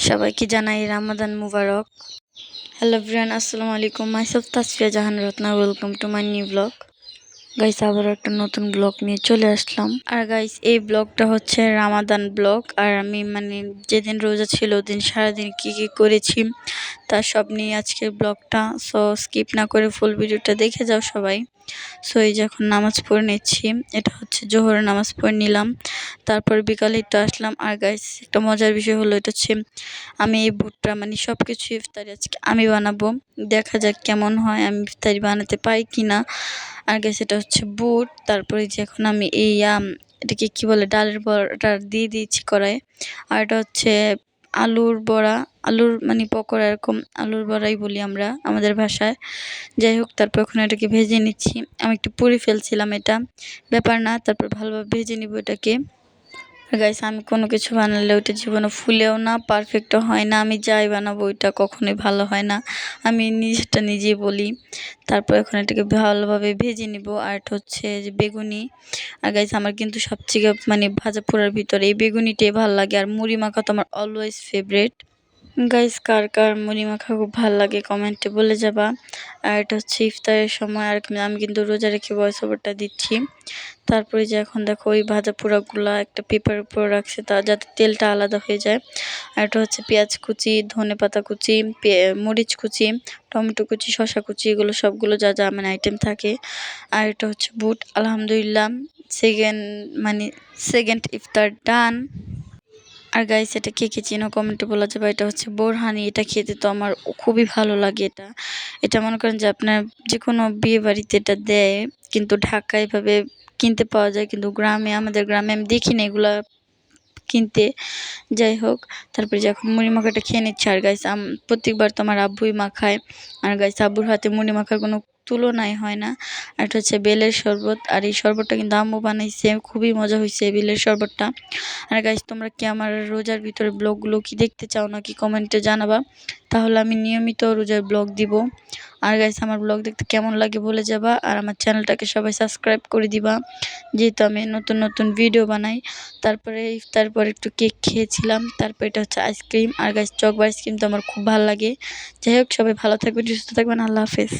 সবাইকে জানাই রামাদান মুবারক। Hello everyone, আসসালামু আলাইকুম। Myself Tasfia Jahan Ratna, welcome to my new blog. Guys, আবার একটা নতুন ব্লগ নিয়ে চলে আসলাম। আর গাইস, এই ব্লগটা হচ্ছে রামাদান ব্লগ। আর আমি যেদিন রোজা ছিল ওদিন সারাদিন কি কি করেছি তার সব নিয়ে আজকের ব্লগটা। সো স্কিপ না করে ফুল ভিডিওটা দেখে যাও সবাই। সো এই যে এখন নামাজ পড়ে নিচ্ছি, এটা হচ্ছে জোহরের নামাজ পড়ে নিলাম। তারপর বিকালে একটু আসলাম। আর গাইস, একটা মজার বিষয় হলো, এটা হচ্ছে আমি এই বুটটা সব কিছু ইফতারি আজকে আমি বানাবো। দেখা যাক কেমন হয়, আমি ইফতারি বানাতে পারি কিনা। আর গাইস, এটা হচ্ছে বুট। তারপরে যে এখন আমি এই এটাকে কি বলে, ডালের বড়াটা দিয়ে দিয়েছি কড়াইয়ে। আর এটা হচ্ছে আলুর বড়া, আলুর পকোড়া, এরকম আলুর বড়াই বলি আমরা আমাদের ভাষায়। যাই হোক, তারপর এখন এটাকে ভেজে নিচ্ছি। আমি একটু পুড়ে ফেলছিলাম, এটা ব্যাপার না। তারপর ভালোভাবে ভেজে নিব এটাকে। আর গাইস, আমি কোনো কিছু বানালে ওইটা জীবনে ফুলেও না, পারফেক্টও হয় না। আমি যাই বানাবো ওইটা কখনোই ভালো হয় না, আমি নিজেরটা নিজেই বলি। তারপর এখন এটাকে ভালোভাবে ভেজে নিব। আর এটা হচ্ছে যে বেগুনি। আর গাইস, আমার কিন্তু সবথেকে ভাজা পোড়ার ভিতরে এই বেগুনিটাই ভালো লাগে। আর মুড়ি মাখা তো আমার অলওয়েজ ফেভারিট। গাইস, কার কার মুড়ি মাখা খুব ভালো লাগে কমেন্টে বলে যাবা। আর এটা হচ্ছে ইফতারের সময়। আর আমি কিন্তু রোজা রেখে ভয়েস ওভারটা দিচ্ছি। তারপরে যে এখন দেখো ওই ভাজা পোড়াগুলা একটা পেপারের উপর রাখছে, তা যাতে তেলটা আলাদা হয়ে যায়। আর এটা হচ্ছে পেঁয়াজ কুচি, ধনেপাতা কুচি, মরিচ কুচি, টমেটো কুচি, শসা কুচি, এগুলো সবগুলো যা যা আইটেম থাকে। আর এটা হচ্ছে বুট। আলহামদুলিল্লাহ, সেকেন্ড সেকেন্ড ইফতার ডান। আর গাইস, এটা কে কে চিনো কমেন্টে বলা যাবে। এটা হচ্ছে বোরহানি। এটা খেতে তো আমার খুবই ভালো লাগে। এটা মনে করেন যে আপনার যে কোনো বিয়ে বাড়িতে এটা দেয়, কিন্তু ঢাকায় এভাবে কিনতে পাওয়া যায়, কিন্তু আমাদের গ্রামে আমি দেখি না এগুলা কিনতে। যাই হোক, তারপরে যখন মুড়ি মাখাটা খেয়ে নিচ্ছে। আর গাইস, প্রত্যেকবার তো আমার আব্বুই মাখায়। আর গাইস, আব্বুর হাতে মুড়ি মাখার কোনো তুলনাই হয় না। আর এটা হচ্ছে বেলের শরবত। আর এই শরবতটা কিন্তু আম্মু বানাইছে, খুবই মজা হয়েছে এই বেলের শরবতটা। আর গাইস, তোমরা কি আমার রোজার ভিতরে ব্লগগুলো কি দেখতে চাও নাকি কমেন্টে জানাবা, তাহলে আমি নিয়মিত রোজার ব্লগ দিব। আর গাইস, আমার ব্লগ দেখতে কেমন লাগে বলে যাবা। আর আমার চ্যানেলটাকে সবাই সাবস্ক্রাইব করে দিবা, যেহেতু আমি নতুন নতুন ভিডিও বানাই। তারপরে ইফতার পর একটু কেক খেয়েছিলাম। তারপর এটা হচ্ছে আইসক্রিম। আর গাইস, চকবার আইসক্রিম তো আমার খুব ভালো লাগে। যাই হোক, সবাই ভালো থাকবেন, সুস্থ থাকবেন। আল্লাহ হাফেজ।